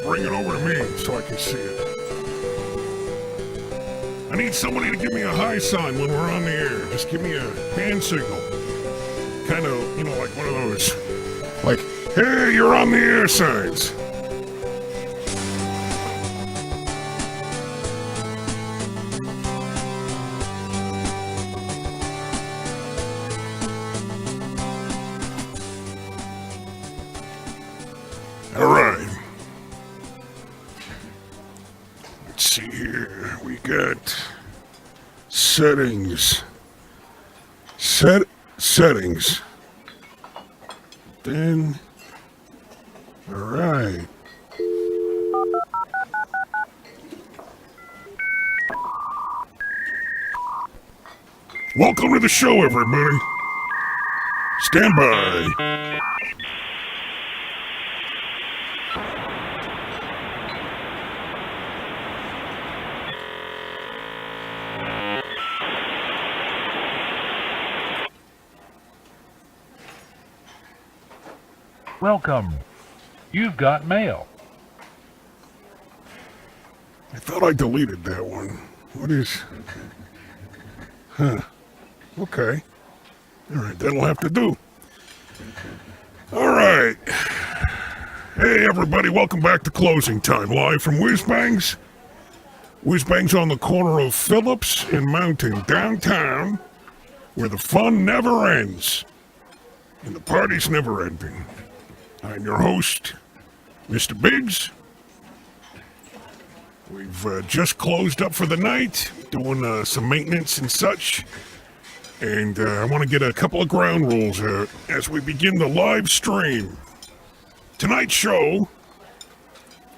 Bring it over to me so I can see it. I need somebody to give me a high sign when we're on the air. Just give me a hand signal. Kind of, like one of those, like, hey, you're on the air signs. All right. Let's see here. We got settings. Settings. Then, all right. Welcome to the show, everybody. Stand by. Welcome. You've got mail. I thought I deleted that one. What is... Huh. Okay. All right, that'll have to do. All right. Hey, everybody, welcome back to Closing Time, live from Whizzbangs. Whizzbangs on the corner of Phillips and Mountain, downtown, where the fun never ends and the party's never ending. I'm your host, Mr. Biggs. We've just closed up for the night, doing some maintenance and such. And I want to get a couple of ground rules out as we begin the live stream. Tonight's show,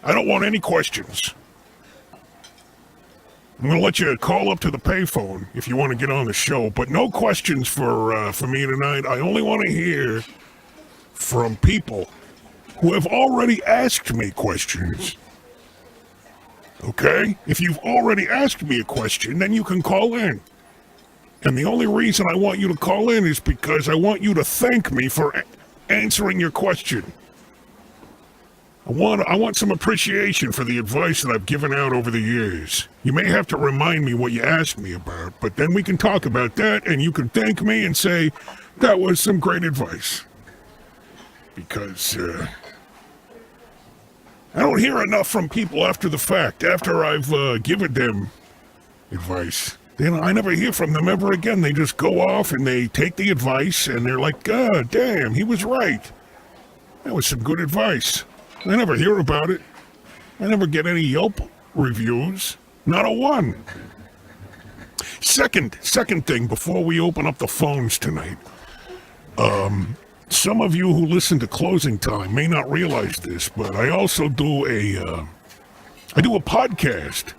I don't want any questions. I'm going to let you call up to the payphone if you want to get on the show, but no questions for me tonight. I only want to hear from people who have already asked me questions. Okay? If you've already asked me a question, then you can call in. And the only reason I want you to call in is because I want you to thank me for answering your question. I want some appreciation for the advice that I've given out over the years. You may have to remind me what you asked me about, but then we can talk about that, and you can thank me and say, that was some great advice. Because, I don't hear enough from people after the fact, after I've given them advice. I never hear from them ever again. They just go off and they take the advice and they're like, God damn, he was right. That was some good advice. I never hear about it. I never get any Yelp reviews. Not a one. Second thing before we open up the phones tonight. Some of you who listen to Closing Time may not realize this, but I also do a podcast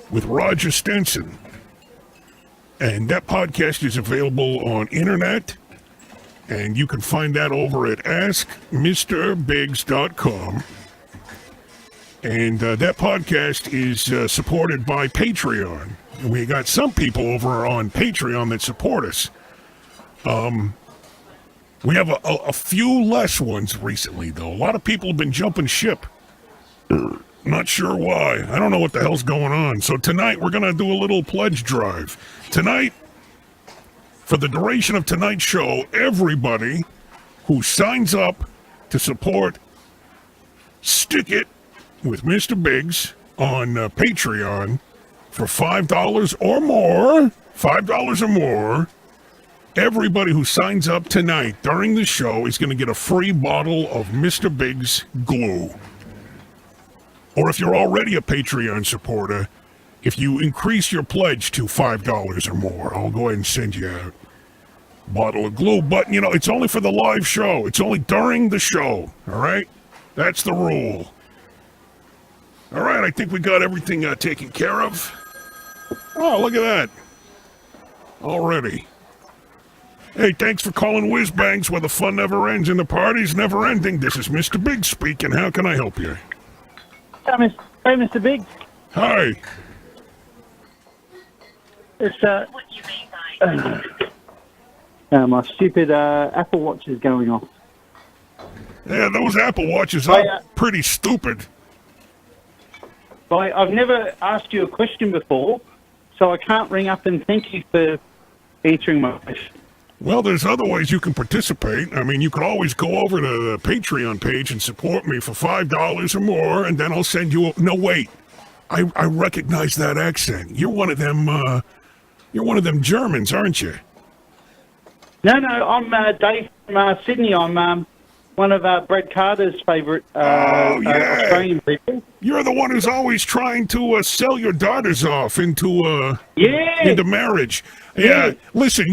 with Roger Stenson. And that podcast is available on internet, and you can find that over at AskMrBiggs.com. And that podcast is supported by Patreon. And we got some people over on Patreon that support us. We have a few less ones recently, though. A lot of people have been jumping ship. Not sure why. I don't know what the hell's going on. So tonight we're going to do a little pledge drive. Tonight, for the duration of tonight's show, everybody who signs up to support Stick It with Mr. Biggs on Patreon for $5 or more, $5 or more, everybody who signs up tonight during the show is going to get a free bottle of Mr. Biggs glue. Or if you're already a Patreon supporter, if you increase your pledge to $5 or more, I'll go ahead and send you a bottle of glue. But, you know, it's only for the live show. It's only during the show, all right? That's the rule. All right, I think we got everything taken care of. Oh, look at that. Already. Hey, thanks for calling Whizzbangs, where the fun never ends and the party's never ending. This is Mr. Big speaking. How can I help you? Hey, Mr. Big. Hi. It's my stupid Apple Watch is going off. Yeah, those Apple Watches are pretty stupid. I've never asked you a question before, so I can't ring up and thank you for answering my question. Well, there's other ways you can participate. I mean, you could always go over to the Patreon page and support me for $5 or more, and then I'll send you a... No, wait. I recognize that accent. You're one of them, Germans, aren't you? No, I'm Dave from Sydney. I'm one of Brad Carter's favourite Australian people. You're the one who's always trying to sell your daughters off into marriage. Yeah. Listen,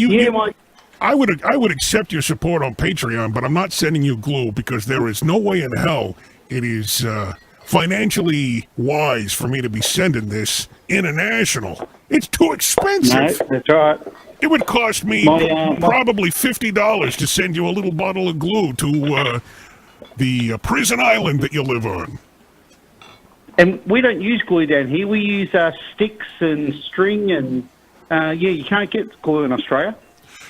I would accept your support on Patreon, but I'm not sending you glue because there is no way in hell it is financially wise for me to be sending this international. It's too expensive. No, that's right. It would cost me probably $50 to send you a little bottle of glue to the prison island that you live on. And we don't use glue down here. We use sticks and string, and you can't get glue in Australia.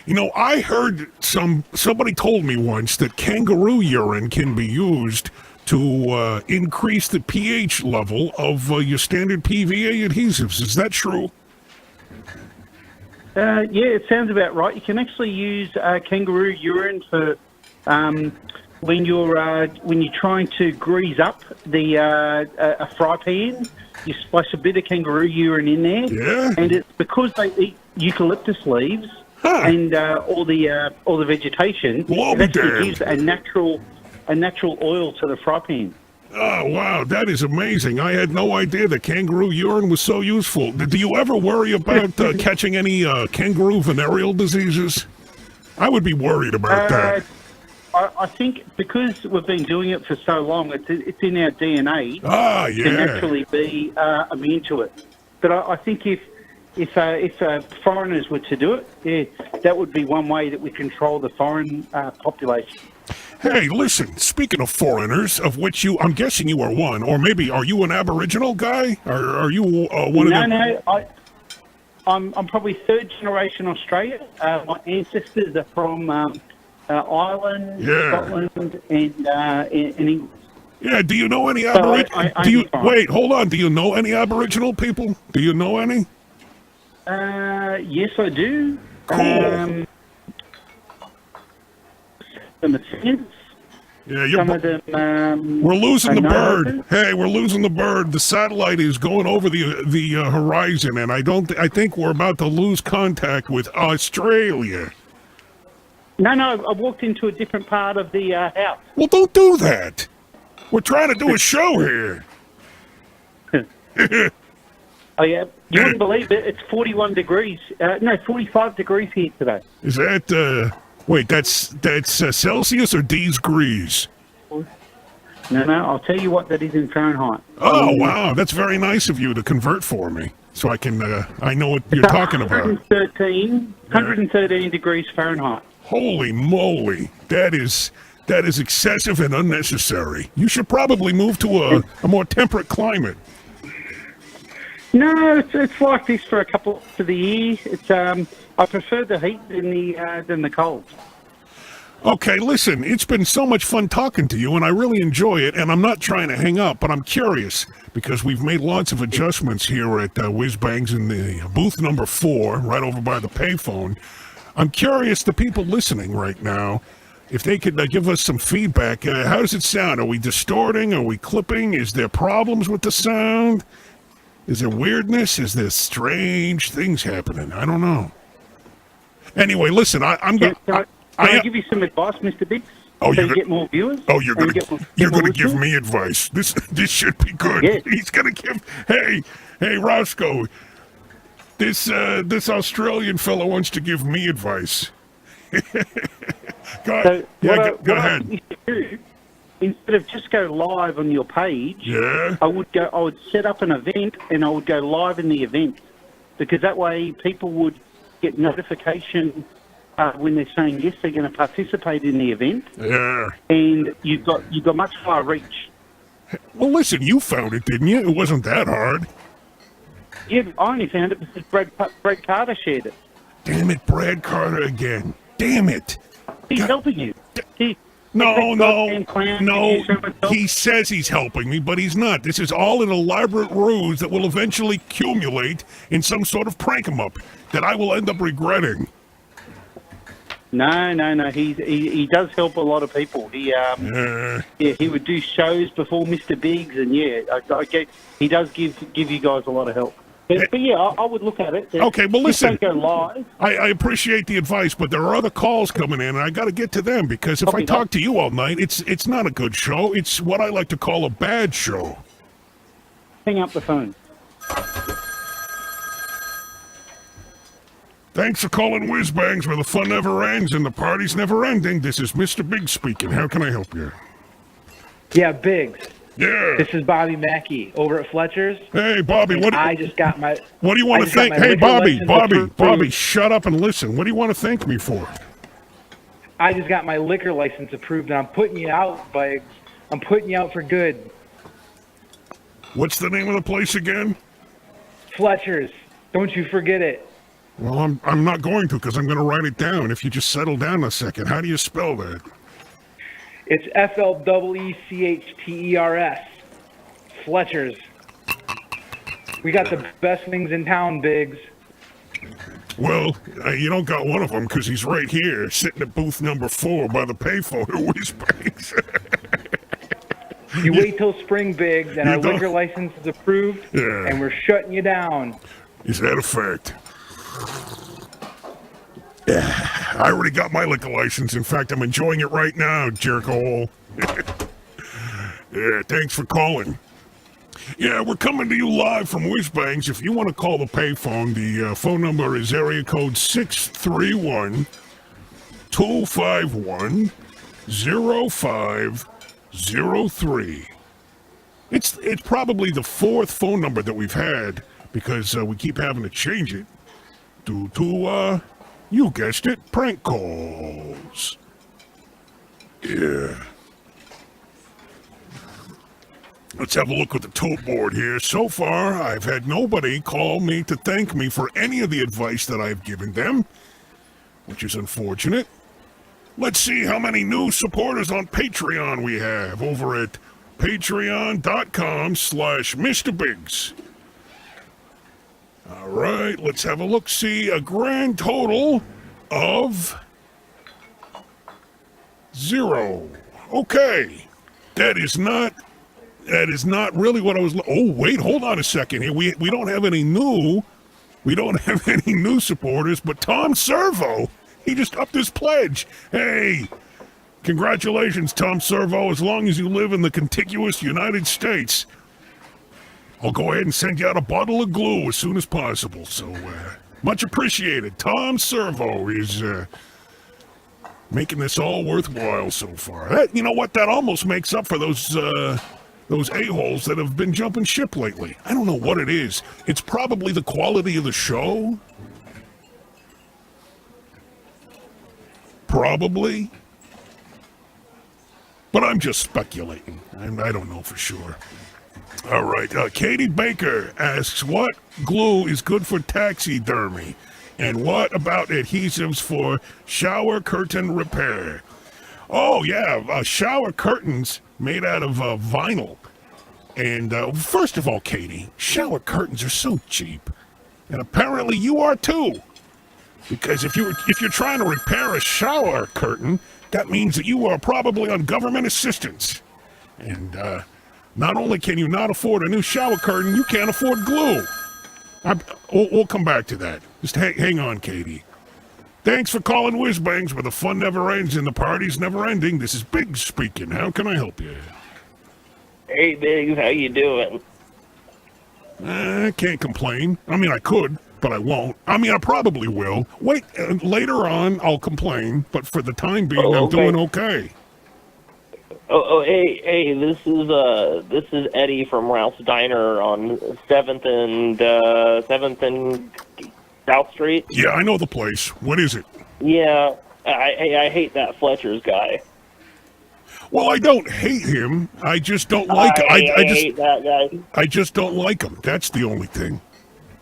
You know, I heard somebody told me once that kangaroo urine can be used to increase the pH level of your standard PVA adhesives. Is that true? Yeah, it sounds about right. You can actually use kangaroo urine for when you're trying to grease up a fry pan. You splash a bit of kangaroo urine in there, and it's because they eat eucalyptus leaves and all the vegetation. It actually gives a natural oil to the fry pan. Oh, wow, that is amazing. I had no idea that kangaroo urine was so useful. Do you ever worry about catching any kangaroo venereal diseases? I would be worried about that. I think because we've been doing it for so long, it's in our DNA to naturally be immune to it. But I think if foreigners were to do it, that would be one way that we control the foreign population. Hey, listen, speaking of foreigners, of which I'm guessing you are one, or maybe are you an Aboriginal guy? Or are you one of them? No, I'm probably third generation Australian. My ancestors are from Ireland, Scotland, and England. Yeah, do you know any Aboriginal? Wait, hold on. Do you know any Aboriginal people? Do you know any? Yes, I do. Cool. Some of them. We're losing the bird. Hey, we're losing the bird. The satellite is going over the horizon, and I think we're about to lose contact with Australia. No, I walked into a different part of the house. Well, don't do that. We're trying to do a show here. Oh yeah, you wouldn't believe it. It's 41 degrees. 45 degrees here today. Is that? Wait, that's Celsius or degrees? No, I'll tell you what that is in Fahrenheit. Oh, wow, that's very nice of you to convert for me, so I can, I know what you're talking about. 113 degrees Fahrenheit. Holy moly, that is excessive and unnecessary. You should probably move to a more temperate climate. No, it's like this for a couple of the year. It's I prefer the heat than the cold. Okay, listen, it's been so much fun talking to you, and I really enjoy it, and I'm not trying to hang up, but I'm curious, because we've made lots of adjustments here at Whizzbangs in the booth number 4, right over by the payphone. I'm curious, the people listening right now, if they could give us some feedback. How does it sound? Are we distorting? Are we clipping? Is there problems with the sound? Is there weirdness? Is there strange things happening? I don't know. Anyway, listen, I'm going Can I give you some advice, Mr. Biggs? Oh, so you get more viewers? Oh, you're gonna give listeners? me advice. This should be good. Yes. He's gonna give. Hey, Roscoe. This Australian fellow wants to give me advice. Go ahead. Go ahead. I used to do, instead of just go live on your page, Yeah. I would set up an event and I would go live in the event, because that way people would get notification when they're saying yes, they're going to participate in the event. Yeah. And you've got much higher reach. Well, listen, you found it, didn't you? It wasn't that hard. Yeah, I only found it because Brad Carter shared it. Damn it, Brad Carter again. Damn it. He's helping you. No. He says he's helping me, but he's not. This is all an elaborate ruse that will eventually accumulate in some sort of prank-em-up that I will end up regretting. No. He does help a lot of people. He would do shows before Mr. Biggs, and I get he does give you guys a lot of help. But yeah, I would look at it. Okay, well, listen. Just don't go live. I appreciate the advice, but there are other calls coming in, and I got to get to them, because if I talk to you all night, it's not a good show. It's what I like to call a bad show. Hang up the phone. Thanks for calling Whizzbangs, where the fun never ends and the party's never ending. This is Mr. Biggs speaking. How can I help you? Yeah, Biggs. Yeah. This is Bobby Mackey over at Fletcher's. Hey, Bobby, what do you want to thank? Hey, Bobby, shut up and listen. What do you want to thank me for? I just got my liquor license approved, and I'm putting you out, Biggs. I'm putting you out for good. What's the name of the place again? Fletcher's. Don't you forget it. Well, I'm not going to, because I'm going to write it down. If you just settle down a second. How do you spell that? It's FLEECHTERS. Fletcher's. We got the best things in town, Biggs. Well, you don't got one of them, because he's right here, sitting at booth number 4 by the payphone at Whizzbangs. You wait till spring, Biggs, and our liquor license is approved, and we're shutting you down. Is that a fact? Yeah, I already got my liquor license. In fact, I'm enjoying it right now, jerk-hole. Yeah, thanks for calling. Yeah, we're coming to you live from Whizzbangs. If you want to call the payphone, the phone number is area code 631-251-0503. It's probably the 4th phone number that we've had, because we keep having to change it due to, you guessed it, prank calls. Yeah. Let's have a look at the tote board here. So far, I've had nobody call me to thank me for any of the advice that I've given them, which is unfortunate. Let's see how many new supporters on Patreon we have over at patreon.com/Mr. Biggs. All right, let's have a look. See, a grand total of 0. Okay, that is not really what I was. Oh, wait, hold on a second here. We don't have any new. We don't have any new supporters, but Tom Servo, he just upped his pledge. Hey, congratulations, Tom Servo. As long as you live in the contiguous United States, I'll go ahead and send you out a bottle of glue as soon as possible. So, much appreciated. Tom Servo is making this all worthwhile so far. You know what? That almost makes up for those a-holes that have been jumping ship lately. I don't know what it is. It's probably the quality of the show. Probably. But I'm just speculating. I don't know for sure. All right, Katie Baker asks, what glue is good for taxidermy? And what about adhesives for shower curtain repair? Oh, yeah, shower curtains made out of vinyl. And first of all, Katie, shower curtains are so cheap. And apparently you are too. Because if you're trying to repair a shower curtain, that means that you are probably on government assistance. And not only can you not afford a new shower curtain, you can't afford glue. We'll come back to that. Just hang on, Katie. Thanks for calling Whizzbangs, where the fun never ends and the party's never ending. This is Biggs speaking. How can I help you? Hey, Biggs, how you doing? I can't complain. I mean, I could, but I won't. I mean, I probably will. Wait, later on, I'll complain, but for the time being, I'm doing okay. Hey, this is Eddie from Ralph's Diner on 7th and South Street. Yeah, I know the place. What is it? Yeah, I hate that Fletcher's guy. Well, I don't hate him. I just don't like him. I hate that guy. I just don't like him. That's the only thing.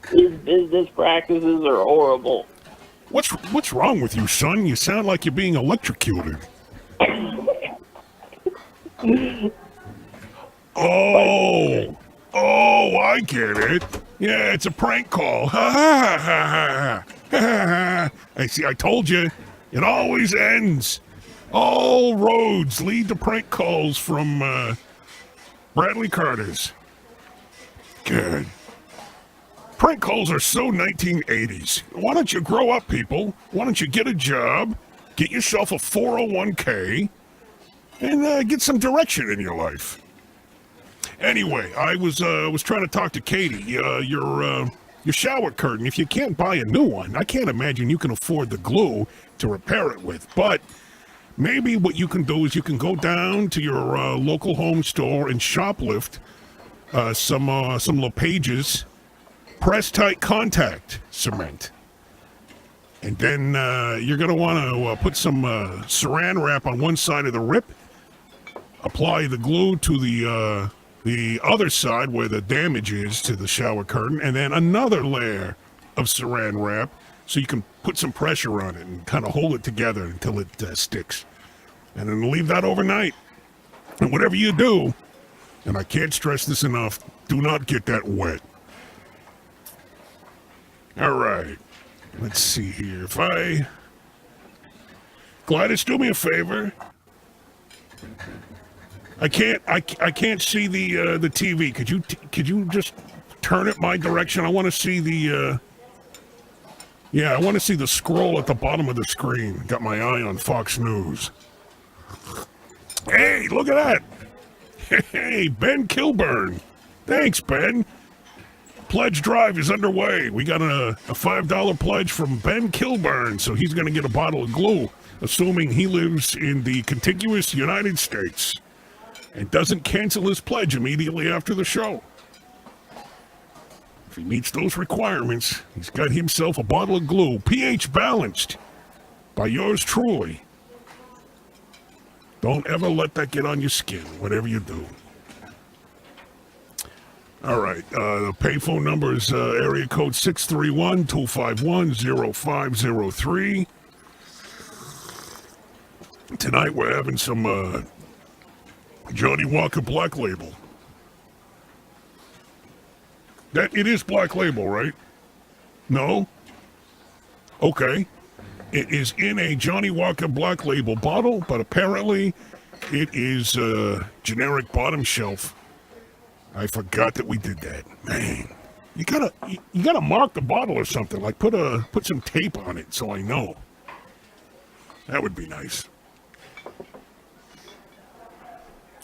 His business practices are horrible. What's wrong with you, son? You sound like you're being electrocuted. Oh, I get it. Yeah, it's a prank call. Ha ha ha ha. I see. I told you. It always ends. All roads lead to prank calls from Bradley Carter's. Good. Prank calls are so 1980s. Why don't you grow up, people? Why don't you get a job, get yourself a 401k, and get some direction in your life? Anyway, I was trying to talk to Katie. Your shower curtain, if you can't buy a new one, I can't imagine you can afford the glue to repair it with. But maybe what you can do is you can go down to your local home store and shoplift some LePage's press-tight contact cement. And then you're going to want to put some saran wrap on one side of the rip, apply the glue to the other side where the damage is to the shower curtain, and then another layer of saran wrap so you can put some pressure on it and kind of hold it together until it sticks. And then leave that overnight. And whatever you do, and I can't stress this enough, do not get that wet. All right. Let's see here. Gladys, do me a favor. I can't see the TV. Could you just turn it my direction? I want to see the I want to see the scroll at the bottom of the screen. Got my eye on Fox News. Hey, look at that. Hey, Ben Kilburn. Thanks, Ben. Pledge drive is underway. We got a $5 pledge from Ben Kilburn, so he's going to get a bottle of glue, assuming he lives in the contiguous United States and doesn't cancel his pledge immediately after the show. If he meets those requirements, he's got himself a bottle of glue, pH balanced, by yours truly. Don't ever let that get on your skin, whatever you do. All right, the payphone number is area code 631-251-0503. Tonight we're having some Johnny Walker Black Label. That it is Black Label, right? No? Okay. It is in a Johnny Walker Black Label bottle, but apparently it is generic bottom shelf. I forgot that we did that. Man, you gotta mark the bottle or something. Like put some tape on it so I know. That would be nice.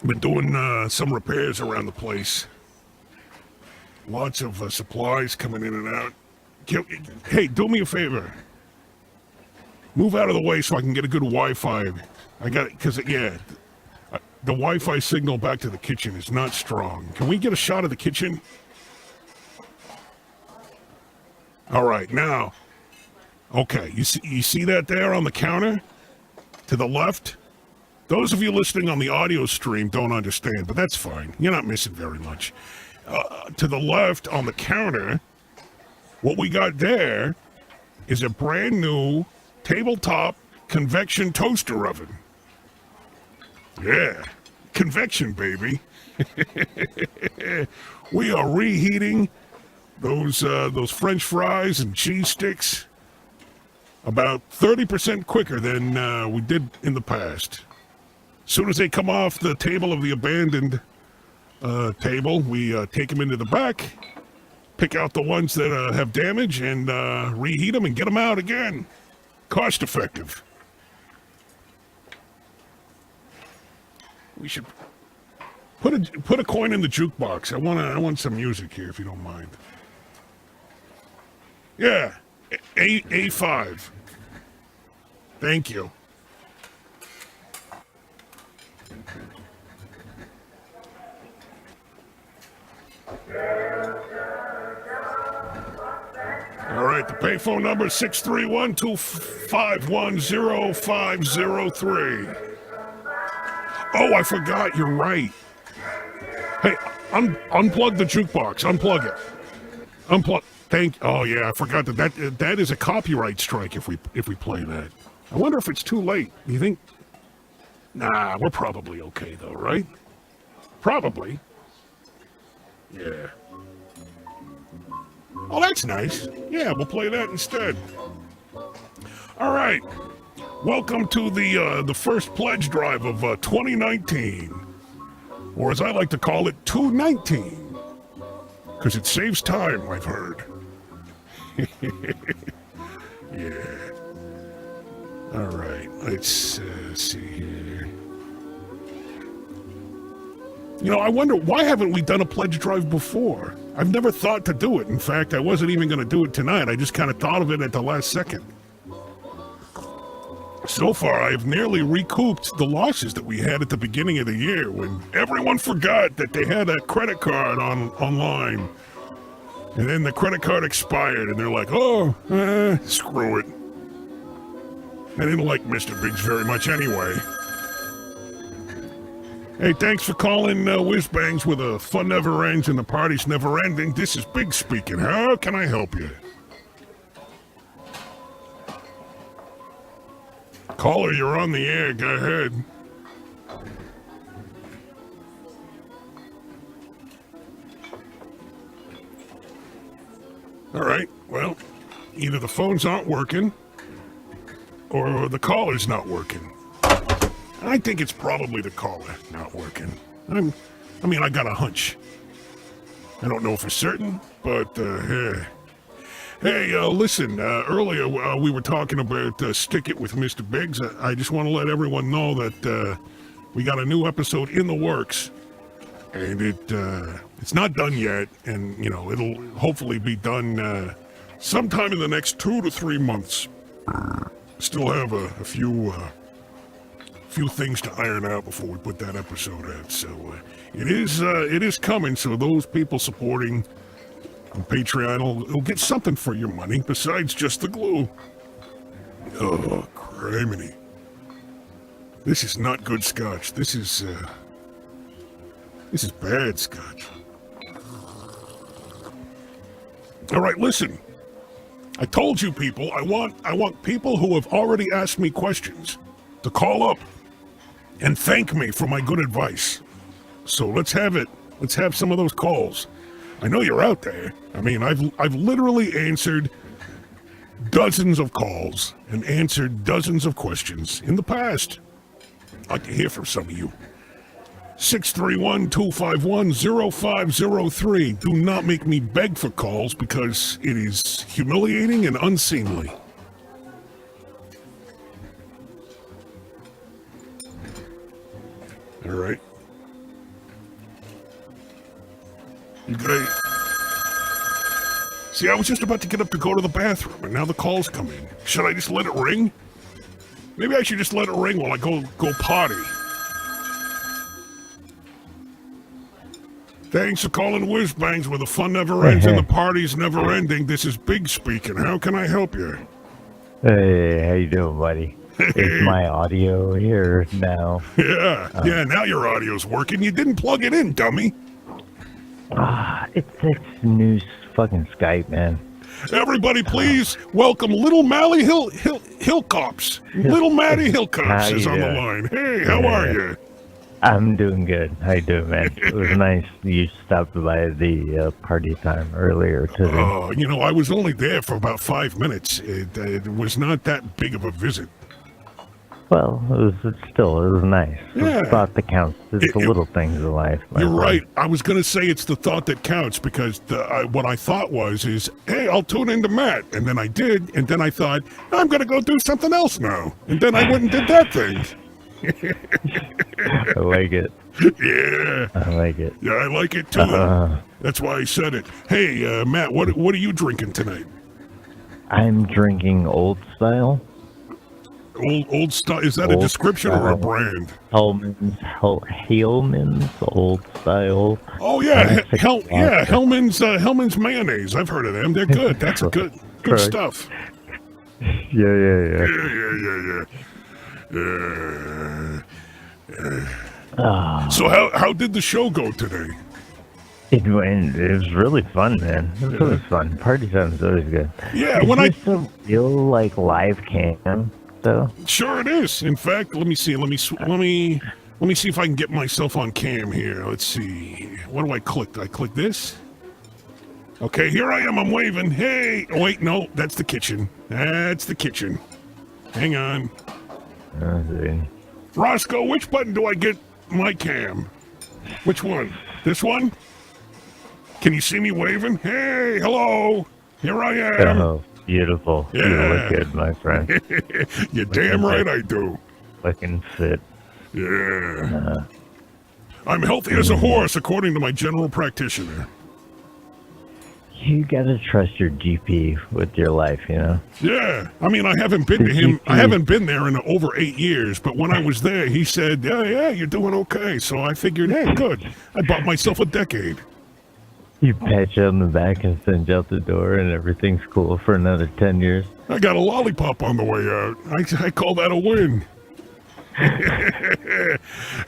Been doing some repairs around the place. Lots of supplies coming in and out. Hey, do me a favor. Move out of the way so I can get a good Wi-Fi. I got it, because, the Wi-Fi signal back to the kitchen is not strong. Can we get a shot of the kitchen? All right, now. Okay, you see that there on the counter? To the left? Those of you listening on the audio stream don't understand, but that's fine. You're not missing very much. To the left on the counter, what we got there is a brand new tabletop convection toaster oven. Yeah, convection, baby. We are reheating those French fries and cheese sticks about 30% quicker than we did in the past. As soon as they come off the table of the abandoned table, we take them into the back, pick out the ones that have damage, and reheat them and get them out again. Cost effective. We should put a coin in the jukebox. I want some music here, if you don't mind. Yeah, A5. Thank you. All right, the payphone number is 631-251-0503. Oh, I forgot. You're right. Hey, unplug the jukebox. Unplug it. Unplug. Oh yeah, I forgot that is a copyright strike if we play that. I wonder if it's too late. Do you think? Nah, we're probably okay though, right? Probably. Yeah. Oh, that's nice. Yeah, we'll play that instead. All right. Welcome to the first pledge drive of 2019, or as I like to call it, 219, because it saves time, I've heard. Yeah. All right. Let's see here. You know, I wonder, why haven't we done a pledge drive before? I've never thought to do it. In fact, I wasn't even going to do it tonight. I just kind of thought of it at the last second. So far, I've nearly recouped the losses that we had at the beginning of the year when everyone forgot that they had a credit card online. And then the credit card expired, and they're like, oh, screw it. I didn't like Mr. Biggs very much anyway. Hey, thanks for calling Whizzbangs, where the fun never ends and the party's never ending. This is Big speaking. How can I help you? Caller, you're on the air. Go ahead. All right. Well, either the phones aren't working or the caller's not working. I think it's probably the caller not working. I mean, I got a hunch. I don't know for certain, but hey, listen, earlier we were talking about Stick It with Mr. Biggs. I just want to let everyone know that we got a new episode in the works, and it's not done yet, and, you know, it'll hopefully be done sometime in the next 2 to 3 months. Still have a few things to iron out before we put that episode out, so it is coming. So those people supporting on Patreon will get something for your money besides just the glue. Oh, criminy! This is not good scotch. This is bad scotch. All right, listen. I told you people. I want people who have already asked me questions to call up and thank me for my good advice. So let's have it. Let's have some of those calls. I know you're out there. I mean, I've literally answered dozens of calls and answered dozens of questions in the past. I'd like to hear from some of you. 631-251-0503. Do not make me beg for calls because it is humiliating and unseemly. All right. You guys. See, I was just about to get up to go to the bathroom, and now the calls come in. Should I just let it ring? Maybe I should just let it ring while I go potty. Thanks for calling Whizzbangs, where the fun never ends and the party's never ending. This is Big speaking. How can I help you? Hey, how you doing, buddy? Is my audio here now? Yeah, now your audio's working. You didn't plug it in, dummy. It's new fucking Skype, man. Everybody, please welcome Little Mally Hillcops. Little Matty Hillcops is on the line. Hey, how are you? I'm doing good. How you doing, man? It was nice you stopped by the party time earlier today. Oh, I was only there for about 5 minutes. It was not that big of a visit. Well, it was nice. Yeah. It's thought that counts. It's the little things in life. You're right. I was going to say it's the thought that counts because what I thought is, hey, I'll tune into Matt. And then I did. And then I thought, I'm going to go do something else now. And then I went and did that thing. I like it. Yeah. I like it. Yeah, I like it too. That's why I said it. Hey, Matt, what are you drinking tonight? I'm drinking Old Style. Old style. Is that a description or a brand? Hellman's Old Style. Oh yeah, Hellman's mayonnaise. I've heard of them. They're good. That's good stuff. Yeah. So how did the show go today? It was really fun, man. It was really fun. Party time is always good. Yeah, when I feel like live cam though. Sure it is. In fact, let me see if I can get myself on cam here. Let's see. What do I click? Do I click this? Okay, here I am. I'm waving. Hey. Oh, wait, no, that's the kitchen. That's the kitchen. Hang on. Roscoe, which button do I get my cam? Which one? This one? Can you see me waving? Hey, hello. Here I am. Oh, beautiful. Yeah. You look good, my friend. You're damn right I do. Looking fit. Yeah. I'm healthy as a horse, according to my general practitioner. You gotta trust your GP with your life, Yeah. I mean, I haven't been to him. I haven't been there in over 8 years, but when I was there, he said, yeah, you're doing okay. So I figured, hey, good. I bought myself a decade. You pat you on the back and send you out the door and everything's cool for another 10 years. I got a lollipop on the way out. I call that a win.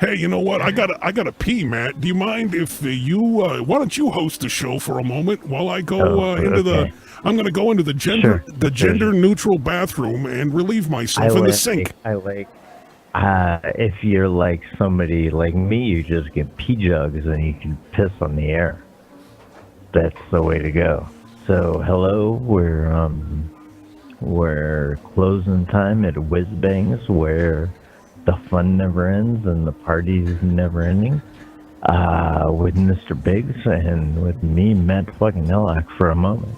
Hey, you know what? I gotta pee, Matt. Do you mind if why don't you host the show for a moment while I go I'm gonna go into the gender neutral bathroom and relieve myself in the sink. If you're like somebody like me, you just get pee jugs and you can piss on the air. That's the way to go. So hello, we're closing time at Whizzbangs, where the fun never ends and the party's never ending. With Mr. Biggs and with me, Matt fucking Nellak, for a moment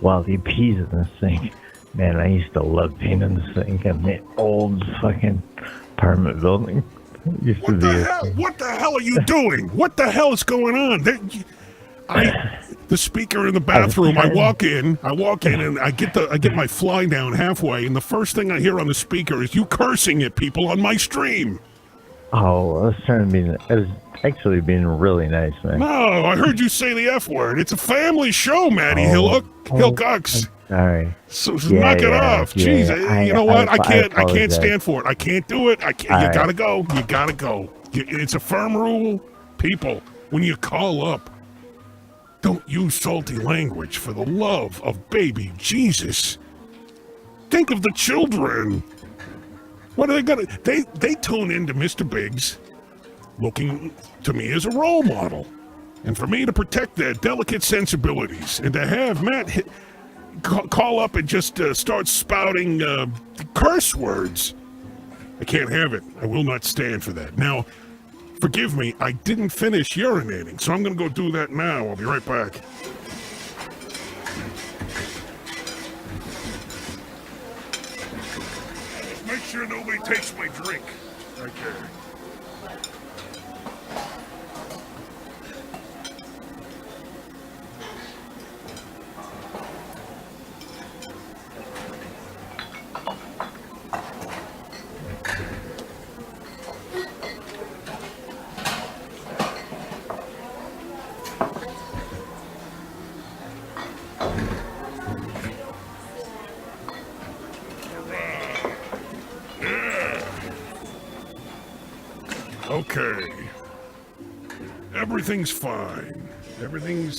while he pees in the sink. Man, I used to love peeing in the sink in the old fucking apartment building. What the hell are you doing? What the hell is going on? The speaker in the bathroom. I walk in and I get my fly down halfway, and the first thing I hear on the speaker is you cursing at people on my stream. Oh, I was actually being really nice, man. No, I heard you say the F word. It's a family show, Matty Hillcox. Sorry. So knock it off. Jeez, you know what? I can't stand for it. I can't do it. You gotta go. You gotta go. It's a firm rule, people. When you call up, don't use salty language, for the love of baby Jesus. Think of the children. What are they gonna? They tune into Mr. Biggs, looking to me as a role model, and for me to protect their delicate sensibilities, and to have Matt call up and just start spouting curse words. I can't have it. I will not stand for that. Now, forgive me, I didn't finish urinating, so I'm going to go do that now. I'll be right back. Just make sure nobody takes my drink. Right there. Okay. Everything's fine. Everything,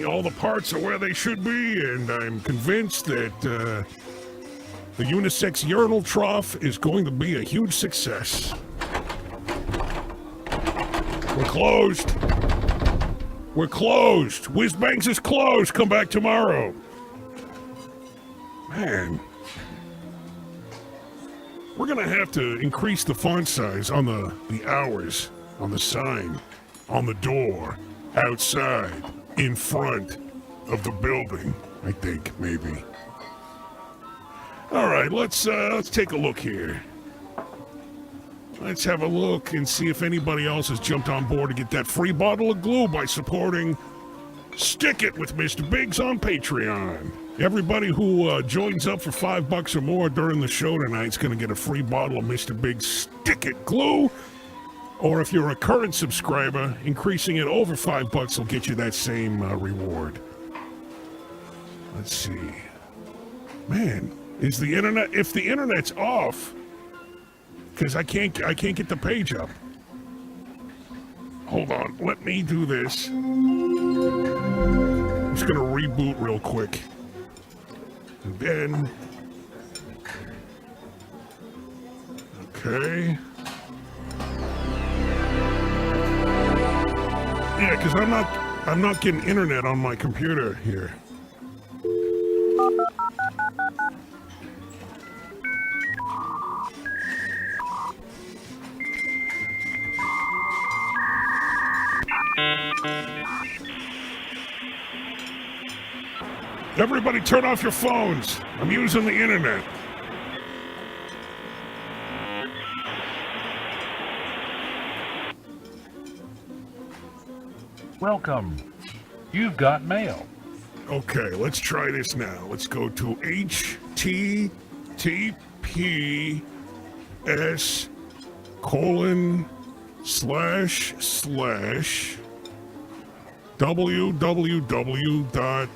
all the parts are where they should be, and I'm convinced that the unisex urinal trough is going to be a huge success. We're closed. We're closed. Whizzbangs is closed. Come back tomorrow. Man. We're going to have to increase the font size on the hours, on the sign, on the door, outside, in front of the building, I think, maybe. All right, let's take a look here. Let's have a look and see if anybody else has jumped on board to get that free bottle of glue by supporting Stick It with Mr. Biggs on Patreon. Everybody who joins up for $5 or more during the show tonight is going to get a free bottle of Mr. Biggs Stick It glue. Or if you're a current subscriber, increasing it over $5 will get you that same reward. Let's see. Man, is the internet? If the internet's off, because I can't get the page up. Hold on, let me do this. I'm just gonna reboot real quick. And then, okay. Yeah, because I'm not getting internet on my computer here. Everybody turn off your phones. I'm using the internet. Welcome. You've got mail. Okay, let's try this now. Let's go to https://www.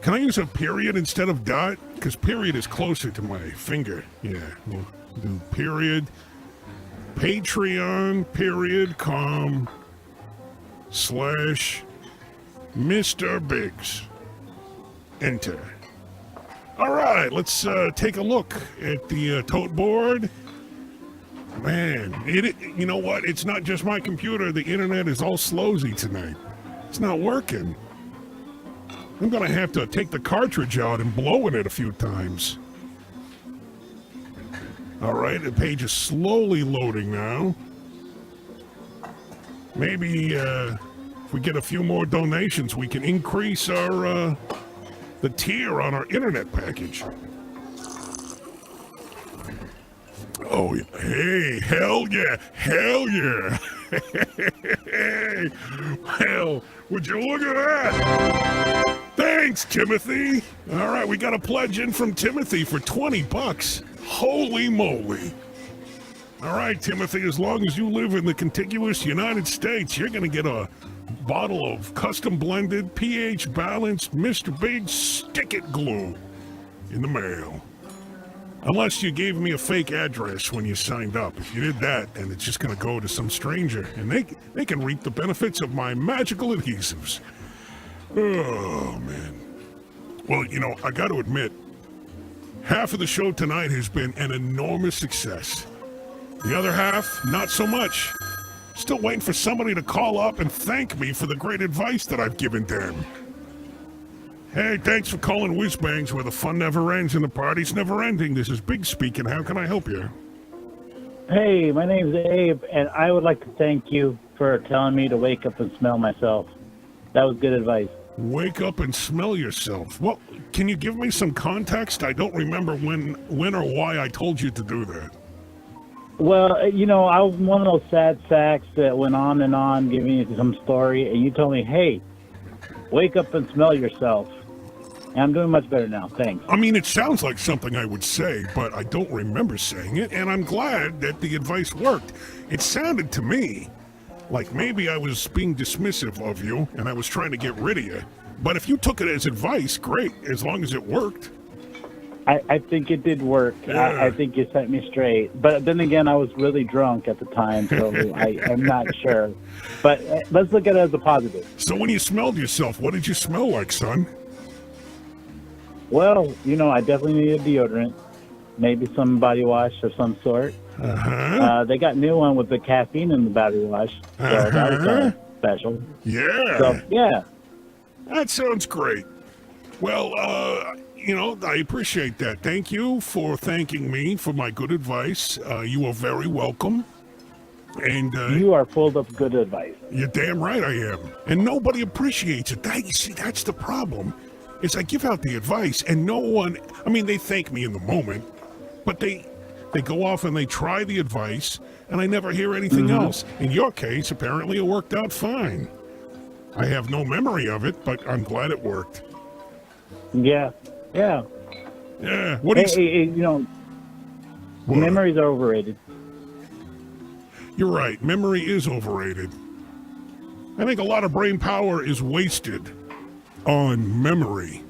Can I use a period instead of dot? Because period is closer to my finger. Yeah, we'll do period. Patreon, period, com, /Mr. Biggs. Enter. All right, let's take a look at the tote board. Man, you know what? It's not just my computer. The internet is all slowsy tonight. It's not working. I'm gonna have to take the cartridge out and blow in it a few times. All right, the page is slowly loading now. Maybe if we get a few more donations, we can increase our the tier on our internet package. Oh, hey, hell yeah, hell yeah. Hey, well, would you look at that? Thanks, Timothy. All right, we got a pledge in from Timothy for $20. Holy moly. All right, Timothy, as long as you live in the contiguous United States, you're going to get a bottle of custom blended, pH balanced Mr. Biggs Stick It glue in the mail. Unless you gave me a fake address when you signed up. If you did that, then it's just going to go to some stranger, and they can reap the benefits of my magical adhesives. Oh, man. Well, you know, I got to admit, half of the show tonight has been an enormous success. The other half, not so much. Still waiting for somebody to call up and thank me for the great advice that I've given them. Hey, thanks for calling Whizzbangs, where the fun never ends and the party's never ending. This is Big speaking. How can I help you? Hey, my name's Abe, and I would like to thank you for telling me to wake up and smell myself. That was good advice. Wake up and smell yourself. Well, can you give me some context? I don't remember when or why I told you to do that. Well, you know, I was one of those sad sacks that went on and on giving you some story, and you told me, hey, wake up and smell yourself. And I'm doing much better now, thanks. I mean, it sounds like something I would say, but I don't remember saying it, and I'm glad that the advice worked. It sounded to me like maybe I was being dismissive of you, and I was trying to get rid of you. But if you took it as advice, great, as long as it worked. I think it did work. Yeah. I think you set me straight. But then again, I was really drunk at the time, so I'm not sure. But let's look at it as a positive. So when you smelled yourself, what did you smell like, son? Well, you know, I definitely needed deodorant, maybe some body wash of some sort. They got new one with the caffeine in the battery wash. So that was kind of special. Yeah. So, yeah. That sounds great. Well, I appreciate that. Thank you for thanking me for my good advice. You are very welcome. And You are full of good advice. you're damn right I am. And nobody appreciates it. You see, that's the problem. Is I give out the advice and no one, I mean, they thank me in the moment, but they go off and they try the advice and I never hear anything else. In your case, apparently it worked out fine. I have no memory of it, but I'm glad it worked. Yeah. Yeah. Yeah. What do Hey, you What? memories are overrated. You're right. Memory is overrated. I think a lot of brain power is wasted on memory.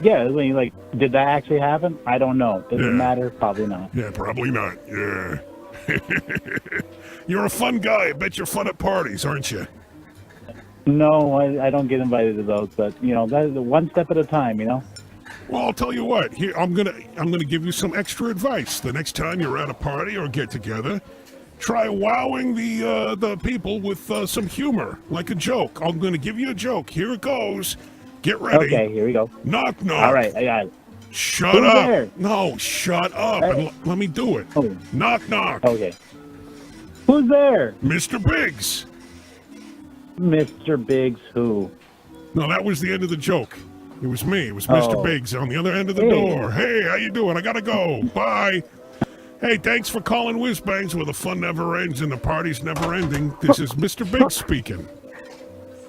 Yeah, when you like, did that actually happen? I don't know. Does Yeah. it matter? Probably not. Yeah, probably not. Yeah. You're a fun guy. I bet you're fun at parties, aren't you? No, I don't get invited to those, but that is one step at a time. Well, I'll tell you what. Here, I'm gonna give you some extra advice. The next time you're at a party or get together, try wowing the people with some humor, like a joke. I'm gonna give you a joke. Here it goes. Get ready. Okay, here we go. Knock, knock. All right, I got it. Shut Who's up. there? No, shut up. And let me do it. Oh. Knock, knock. Okay. Who's there? Mr. Biggs. Mr. Biggs who? No, that was the end of the joke. It was me. It was Mr. Oh. Biggs on the other end of the Hey. door. Hey, how you doing? I gotta go. Bye. Hey, thanks for calling Whizzbangs where the fun never ends and the party's never ending. This is Mr. Biggs speaking.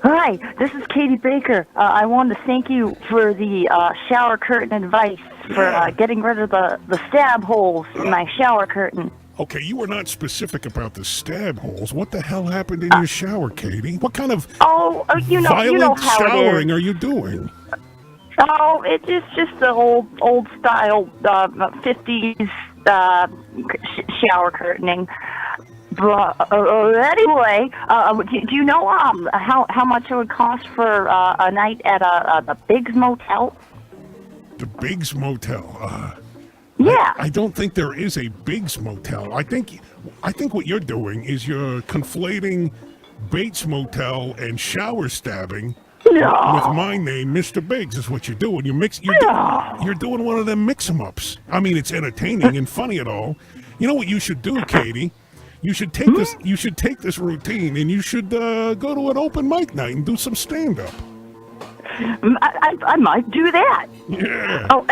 Hi, this is Katie Baker. I wanted to thank you for the shower curtain advice for getting rid of the stab holes in my shower curtain. Okay, you were not specific about the stab holes. What the hell happened in your shower, Katie? What kind of You know violent how showering it is. are you doing? Oh, it's just the old style 50s shower curtaining. But anyway, do you know how much it would cost for a night at the Biggs Motel? The Biggs Motel. Yeah. I don't think there is a Biggs Motel. I think what you're doing is you're conflating Bates Motel and shower stabbing with my name, Mr. Biggs, is what you're doing. You're doing one of them mix-em-ups. I mean, it's entertaining and funny at all. You know what you should do, Katie? You should take this. You should take this routine, and you should go to an open mic night and do some stand-up. I might do that. Yeah. Oh,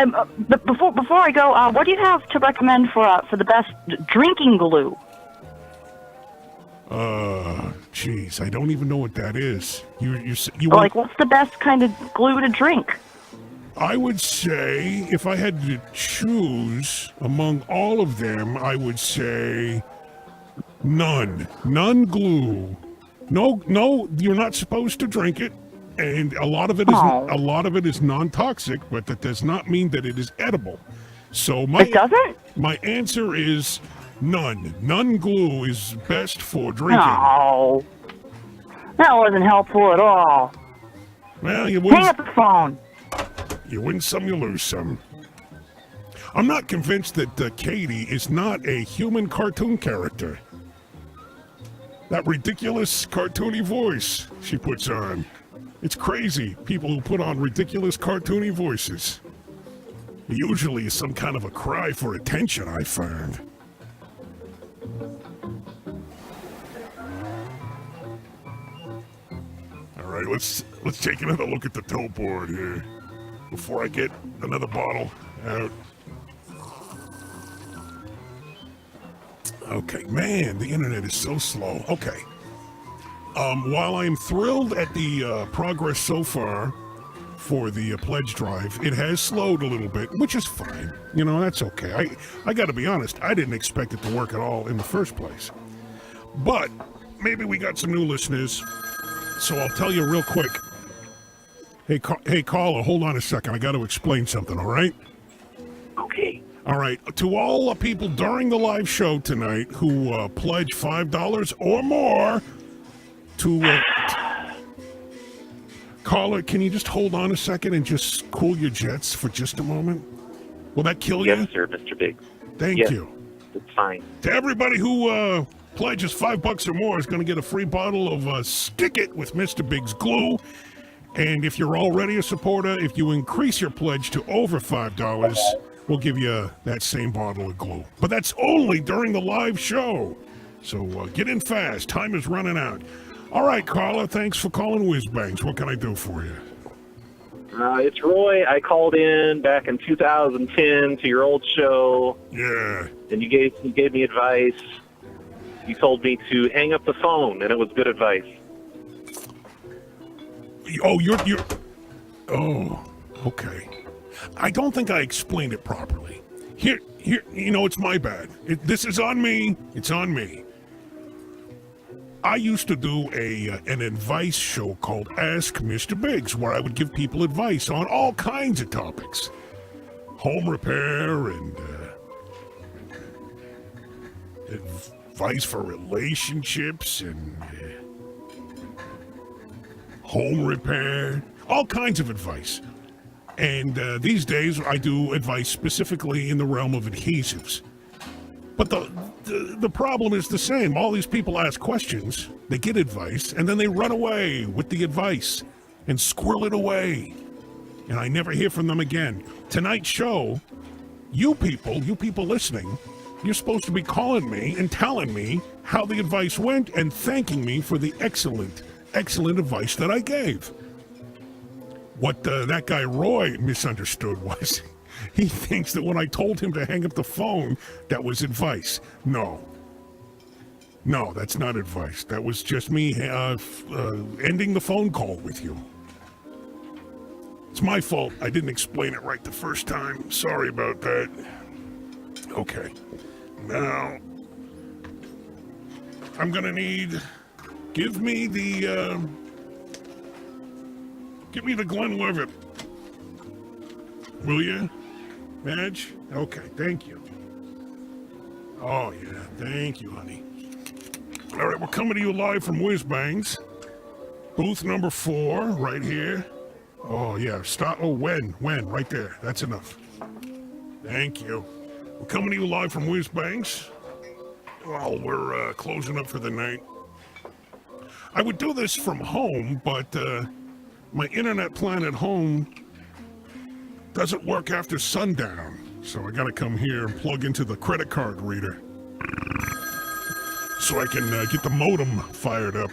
but before I go, what do you have to recommend for the best drinking glue? Jeez, I don't even know what that is. You Like, what's the best kind of glue to drink? I would say if I had to choose among all of them, I would say none glue. No, you're not supposed to drink it, and a lot of it is non-toxic, but that does not mean that it is edible. So It doesn't? my answer is none. None glue is best for drinking. No, that wasn't helpful at all. Well, you Hang win, up the phone. you win some, you lose some. I'm not convinced that Katie is not a human cartoon character. That ridiculous cartoony voice she puts on. It's crazy, people who put on ridiculous cartoony voices. Usually is some kind of a cry for attention, I find. All right, let's take another look at the tote board here before I get another bottle out. Okay, man, the internet is so slow. Okay. While I am thrilled at the progress so far for the pledge drive, it has slowed a little bit, which is fine. You know, that's okay. I got to be honest, I didn't expect it to work at all in the first place. But maybe we got some new listeners, so I'll tell you real quick. Hey, caller, hold on a second. I got to explain something, all right? Okay. All right, to all the people during the live show tonight who pledge $5 or more to... Caller, can you just hold on a second and just cool your jets for just a moment? Will that kill you? Yes, sir, Mr. Biggs. Thank Yes. you. It's fine. To everybody who pledges $5 or more is going to get a free bottle of Stick It with Mr. Big's glue. And if you're already a supporter, if you increase your pledge to over $5, we'll give you that same bottle of glue. But that's only during the live show. So get in fast. Time is running out. All right, Carla, thanks for calling Whizzbangs. What can I do for you? It's Roy. I called in back in 2010 to your old show. Yeah. And you gave me advice. You told me to hang up the phone, and it was good advice. Oh, you're. Oh, okay. I don't think I explained it properly. Here. It's my bad. This is on me. It's on me. I used to do an advice show called Ask Mr. Biggs, where I would give people advice on all kinds of topics. Home repair and advice for relationships and home repair, all kinds of advice. And these days I do advice specifically in the realm of adhesives. But the problem is the same. All these people ask questions, they get advice, and then they run away with the advice and squirrel it away. And I never hear from them again. Tonight's show, you people listening, you're supposed to be calling me and telling me how the advice went and thanking me for the excellent advice that I gave. What that guy Roy misunderstood was he thinks that when I told him to hang up the phone, that was advice. No, that's not advice. That was just me ending the phone call with you. It's my fault. I didn't explain it right the first time. Sorry about that. Okay. Now, I'm gonna need... Give me the Glenlivet. Will you, Madge? Okay, thank you. Oh, yeah, thank you, honey. All right, we're coming to you live from Whizzbangs. Booth number 4, right here. Oh, yeah, stop. Oh, when, right there. That's enough. Thank you. We're coming to you live from Whizzbangs. Well, we're closing up for the night. I would do this from home, but my internet plan at home doesn't work after sundown. So I gotta come here and plug into the credit card reader so I can get the modem fired up.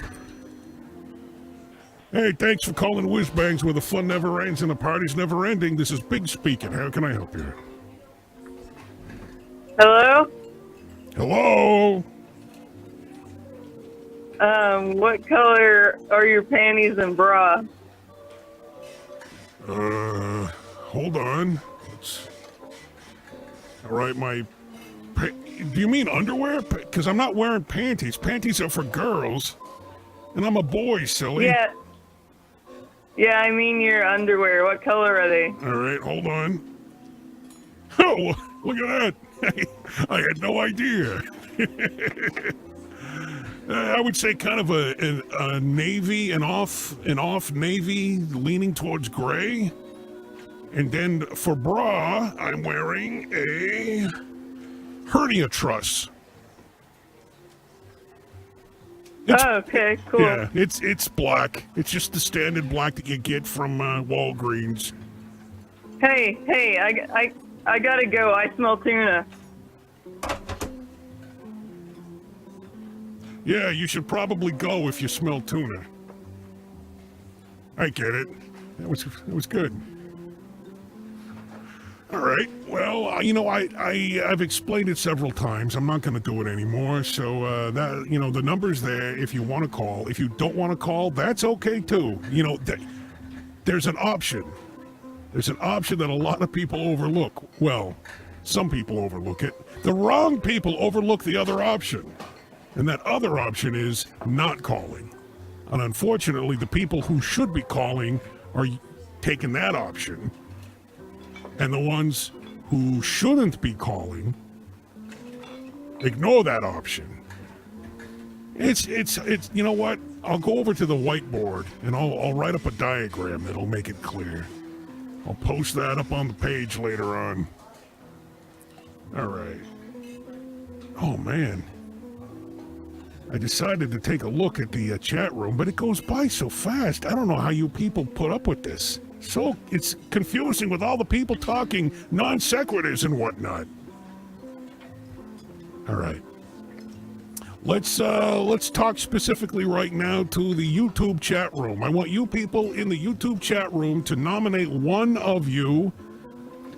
Hey, thanks for calling Whizzbangs, where the fun never ends and the party's never ending. This is Big speaking. How can I help you? Hello? Hello? What color are your panties and bra? Hold on. All right, do you mean underwear? Because I'm not wearing panties. Panties are for girls, and I'm a boy, silly. Yeah, I mean your underwear. What color are they? All right, hold on. Oh, look at that. I had no idea. I would say kind of a navy, an off navy, leaning towards gray. And then for bra, I'm wearing a hernia truss. Okay, cool. Yeah, it's black. It's just the standard black that you get from Walgreens. Hey, I gotta go. I smell tuna. Yeah, you should probably go if you smell tuna. I get it. That was good. All right. Well, I've explained it several times. I'm not going to do it anymore. So the number's there if you want to call. If you don't want to call, that's okay too. There's an option. There's an option that a lot of people overlook. Well, some people overlook it. The wrong people overlook the other option. And that other option is not calling. And unfortunately, the people who should be calling are taking that option. And the ones who shouldn't be calling ignore that option. It's you know what? I'll go over to the whiteboard and I'll write up a diagram that'll make it clear. I'll post that up on the page later on. All right. Oh, man. I decided to take a look at the chat room, but it goes by so fast. I don't know how you people put up with this. So it's confusing with all the people talking non sequiturs and whatnot. All right. Let's talk specifically right now to the YouTube chat room. I want you people in the YouTube chat room to nominate one of you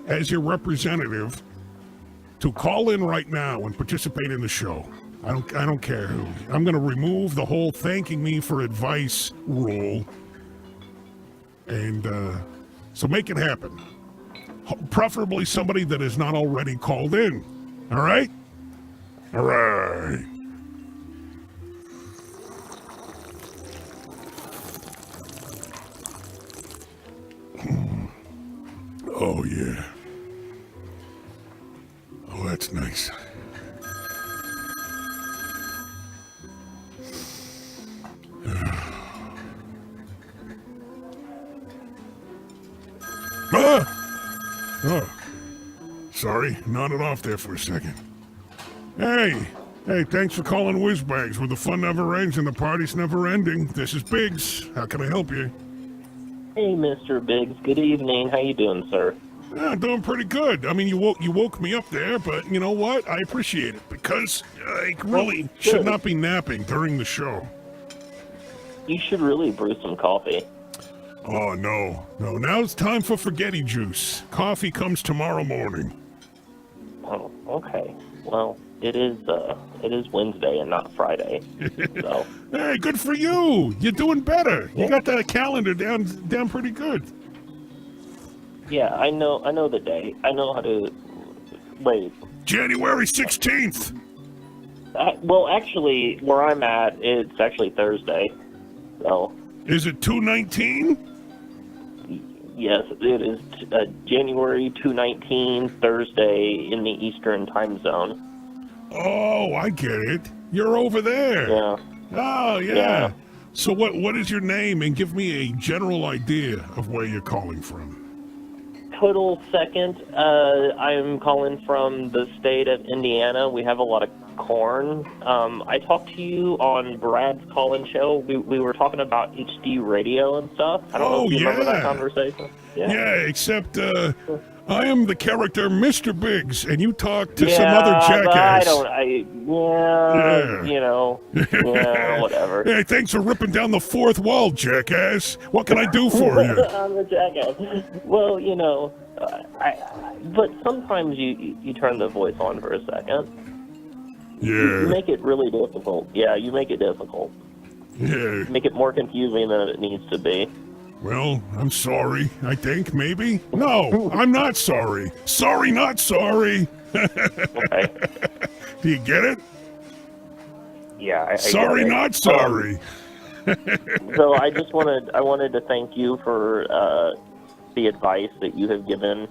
as your representative to call in right now and participate in the show. I don't care who. I'm going to remove the whole thanking me for advice rule. And so make it happen. Preferably somebody that is not already called in. All right? All right. Oh, yeah. Oh, that's nice. Oh, sorry, nodded off there for a second. Hey, thanks for calling Whizzbangs, where the fun never ends and the party's never ending. This is Biggs. How can I help you? Hey, Mr. Biggs. Good evening. How you doing, sir? I'm doing pretty good. I mean, you woke me up there, but you know what? I appreciate it because I really should not be napping during the show. You should really brew some coffee. Oh, no. Now it's time for forgetty juice. Coffee comes tomorrow morning. Oh, okay. Well, it is Wednesday and not Friday. So. Hey, good for you. You're doing better. You got that calendar down pretty good. Yeah, I know the day. I know how to. Wait. January 16th. Well, actually, where I'm at, it's actually Thursday. So. Is it 2/19? Yes, it is January 2/19, Thursday in the Eastern time zone. Oh, I get it. You're over there. Yeah. Oh, yeah. So what is your name? And give me a general idea of where you're calling from. Total second. I'm calling from the state of Indiana. We have a lot of corn. I talked to you on Brad's call-in show. We were talking about HD radio and stuff. I don't know if you remember that conversation. Yeah, except I am the character Mr. Biggs, and you talk to some other jackass. Whatever. Hey, thanks for ripping down the fourth wall, jackass. What can I do for you? I'm a jackass. Well, but sometimes you turn the voice on for a second. Yeah. You make it really difficult. Yeah, you make it difficult. Yeah. Make it more confusing than it needs to be. Well, I'm sorry, I think, maybe? No, I'm not sorry. Sorry, not sorry. Okay. Do you get it? Yeah, I sorry, get it. not sorry. So I wanted to thank you for the advice that you have given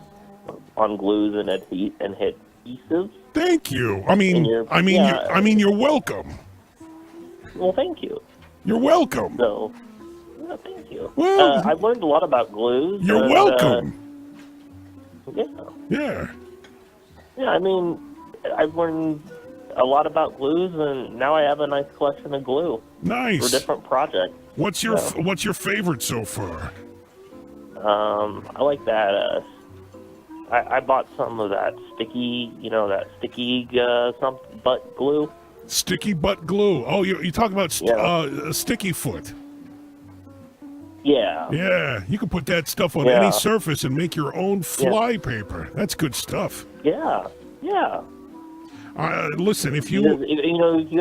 on glues and adhesives. Thank you. I mean, you're welcome. Well, thank you. You're welcome. So, yeah, thank you. Well, I've learned a lot about glues. You're welcome. Yeah. Yeah, I mean, I've learned a lot about glues, and now I have a nice collection of glue. Nice. For different projects. What's your favorite so far? I like that. I bought some of that sticky, butt glue. Sticky butt glue. Oh, you talk about sticky foot. Yeah. Yeah, you can put that stuff on any surface and make your own fly paper. That's good stuff. Yeah. Listen, if you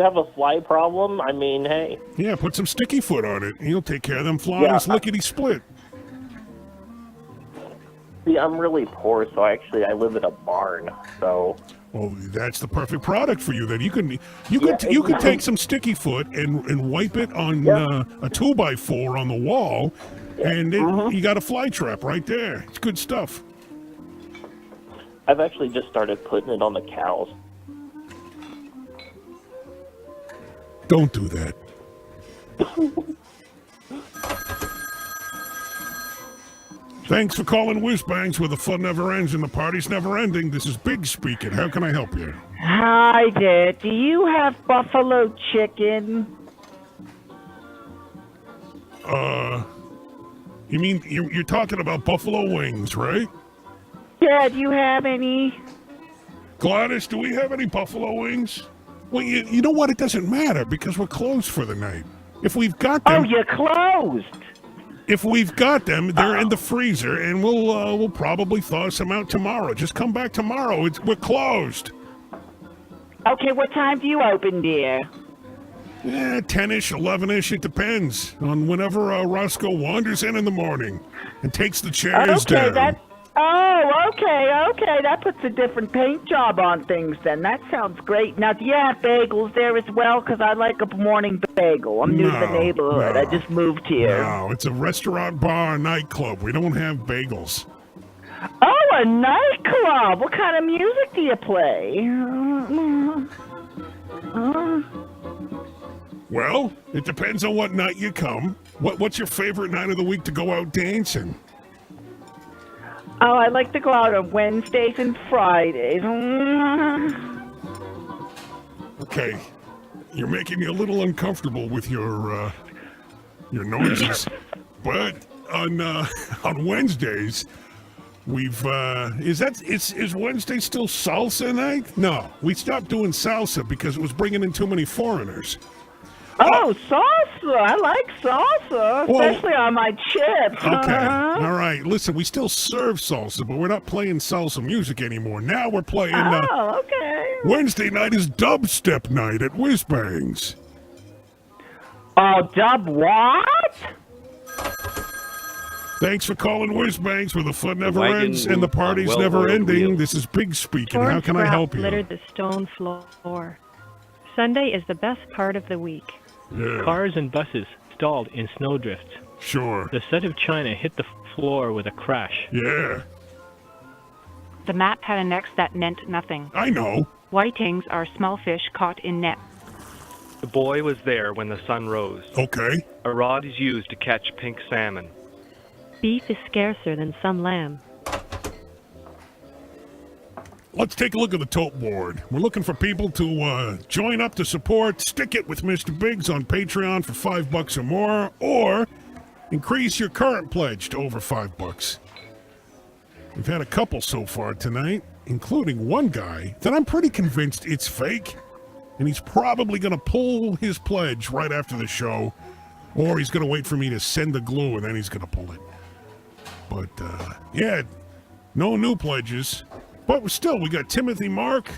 have a fly problem, I mean, hey. Yeah, put some sticky foot on it, and you'll take care of them flies lickety split. See, I'm really poor, so I live in a barn. So. Well, that's the perfect product for you. Then you can take some sticky foot and wipe it on a 2x4 on the wall, and you got a fly trap right there. It's good stuff. I've actually just started putting it on the cows. Don't do that. Thanks for calling Whizzbangs, where the fun never ends and the party's never ending. This is Big speaking. How can I help you? Hi there. Do you have buffalo chicken? You mean you're talking about buffalo wings, right? Yeah, do you have any? Gladys, do we have any buffalo wings? Well, you know what? It doesn't matter because we're closed for the night. If we've got them... Oh, you're closed! If we've got them, they're in the freezer, and we'll probably thaw some out tomorrow. Just come back tomorrow. We're closed. Okay, what time do you open, dear? 10-ish, 11-ish, it depends on whenever Roscoe wanders in the morning and takes the chairs down. Okay, that puts a different paint job on things then. That sounds great. Now, do you have bagels there as well? Because I like a morning bagel. I'm new to the neighborhood. I just moved here. No, it's a restaurant, bar, nightclub. We don't have bagels. Oh, a nightclub. What kind of music do you play? Well, it depends on what night you come. What's your favorite night of the week to go out dancing? Oh, I like to go out on Wednesdays and Fridays. Okay, you're making me a little uncomfortable with your noises, but on Wednesdays we've is Wednesday still salsa night? No, we stopped doing salsa because it was bringing in too many foreigners. Oh, salsa! I like salsa, especially on my chips. Okay, all right. Listen, we still serve salsa, but we're not playing salsa music anymore. Now we're playing. Okay. Wednesday night is dubstep night at Whizzbangs. Oh, dub what? Thanks for calling Whizzbangs, where the fun never ends and the party's never ending. This is Big speaking. How can I help you? Littered the stone floor. Sunday is the best part of the week. Yeah. Cars and buses stalled in snowdrifts. Sure. The set of china hit the floor with a crash. Yeah. The map had an X that meant nothing. I know. Whitings are small fish caught in net. The boy was there when the sun rose. Okay. A rod is used to catch pink salmon. Beef is scarcer than some lamb. Let's take a look at the tote board. We're looking for people to join up to support Stick It with Mr. Biggs on Patreon for $5 or more, or increase your current pledge to over $5. We've had a couple so far tonight, including one guy that I'm pretty convinced it's fake, and he's probably going to pull his pledge right after the show, or he's going to wait for me to send the glue and then he's going to pull it. But, yeah, no new pledges. But still, we got Timothy Mark.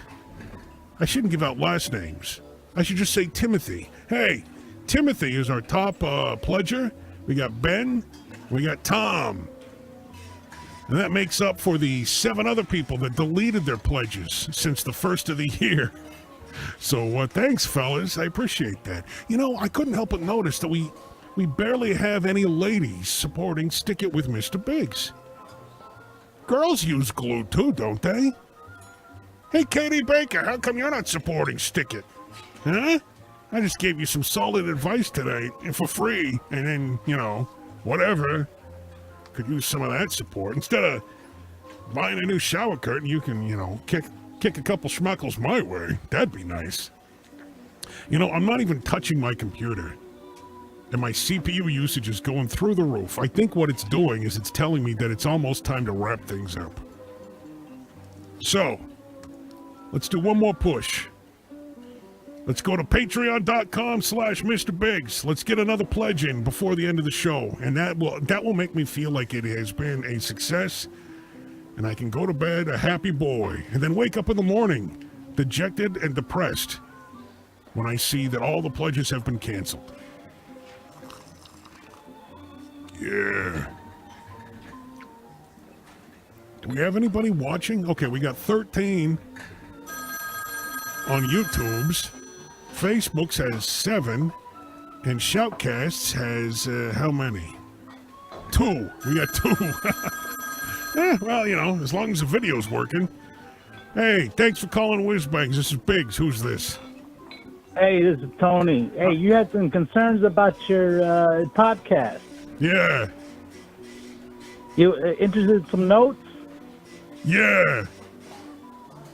I shouldn't give out last names. I should just say Timothy. Hey, Timothy is our top pledger. We got Ben. We got Tom. And that makes up for the 7 other people that deleted their pledges since the first of the year. So thanks, fellas. I appreciate that. You know, I couldn't help but notice that we barely have any ladies supporting Stick It with Mr. Biggs. Girls use glue too, don't they? Hey, Katie Baker, how come you're not supporting Stick It? Huh? I just gave you some solid advice tonight for free, and then, you know, whatever. Could use some of that support. Instead of buying a new shower curtain, you can, you know, kick a couple schmuckles my way. That'd be nice. You know, I'm not even touching my computer. And my CPU usage is going through the roof. I think what it's doing is it's telling me that it's almost time to wrap things up. So, let's do one more push. Let's go to patreon.com/Mr. Biggs. Let's get another pledge in before the end of the show. And that will make me feel like it has been a success. And I can go to bed a happy boy. And then wake up in the morning, dejected and depressed, when I see that all the pledges have been canceled. Yeah. Do we have anybody watching? Okay, we got 13 on YouTube's. Facebook's has 7. And Shoutcasts has, how many? 2. We got 2. Well, you know, as long as the video's working. Hey, thanks for calling Whizzbangs. This is Biggs. Who's this? Hey, this is Tony. Hey, you had some concerns about your podcast. Yeah. You interested in some notes? Yeah.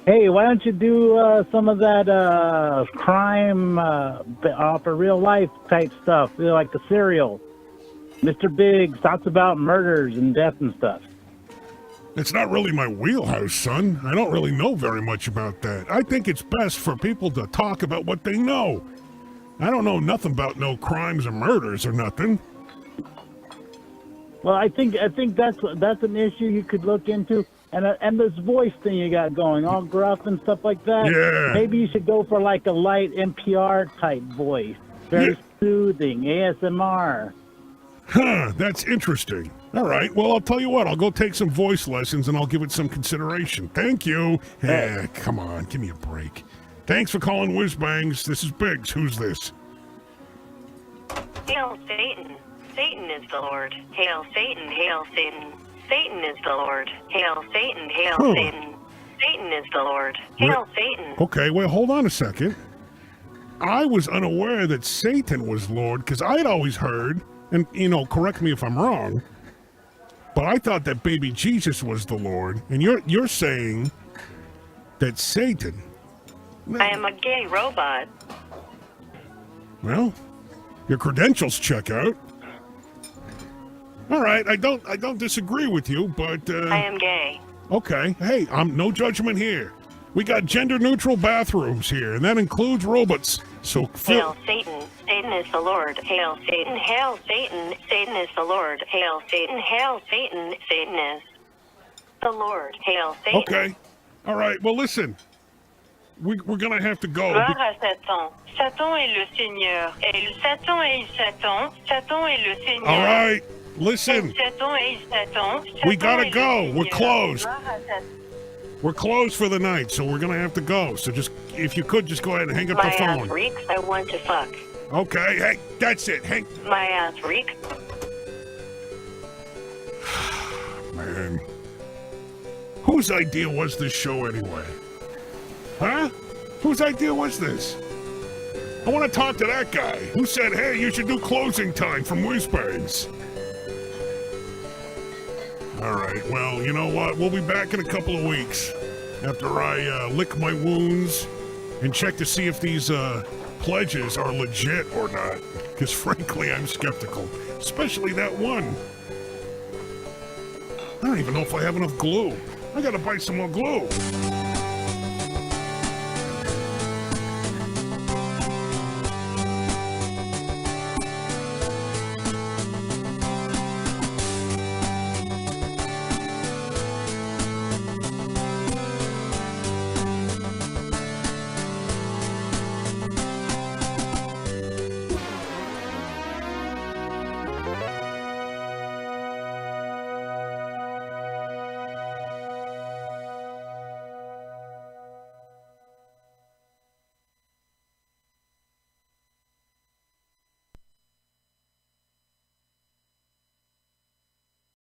Hey, why don't you do some of that crime off of real life type stuff, like the serial? Mr. Biggs talks about murders and death and stuff. It's not really my wheelhouse, son. I don't really know very much about that. I think it's best for people to talk about what they know. I don't know nothing about no crimes or murders or nothing. Well, I think that's an issue you could look into, and this voice thing you got going, all gruff and stuff like that. Yeah. Maybe you should go for like a light NPR type voice, very soothing, ASMR. Huh, that's interesting. All right, well, I'll tell you what. I'll go take some voice lessons, and I'll give it some consideration. Thank you. Come on, give me a break. Thanks for calling Whizzbangs. This is Biggs. Who's this? Hail Satan. Satan is the Lord. Hail Satan, hail Satan. Satan is the Lord. Hail Satan, hail Satan. Satan is the Lord. Hail Satan. Okay, well, hold on a second. I was unaware that Satan was Lord, because I'd always heard, and, correct me if I'm wrong, but I thought that baby Jesus was the Lord, and you're saying that Satan... I am a gay robot. Well, your credentials check out. All right, I don't disagree with you, but I am gay. Okay, hey, no judgment here. We got gender-neutral bathrooms here, and that includes robots. So Hail Satan. Satan is the Lord. Hail Satan. Hail Satan. Satan is the Lord. Hail Satan. Hail Satan. Satan is the Lord. Hail Satan. Okay. All right. Well, listen. We're gonna have to go. Gloire à Satan. Satan est le Seigneur. Et Satan est Satan. Satan est le Seigneur. All right. Listen. Satan est Satan. We gotta go. Seigneur. We're closed. Gloire à Satan. We're closed for the night, so we're gonna have to go. So just, if you could, just go ahead and hang up My the ass phone. reeks. I want to fuck. Okay. Hey, that's it. Hang. My ass reeks. Man. Whose idea was this show anyway? Huh? Whose idea was this? I want to talk to that guy who said, hey, you should do closing time from Whizzbangs. All right, well, you know what? We'll be back in a couple of weeks after I lick my wounds and check to see if these pledges are legit or not. Because frankly, I'm skeptical, especially that one. I don't even know if I have enough glue. I gotta buy some more glue.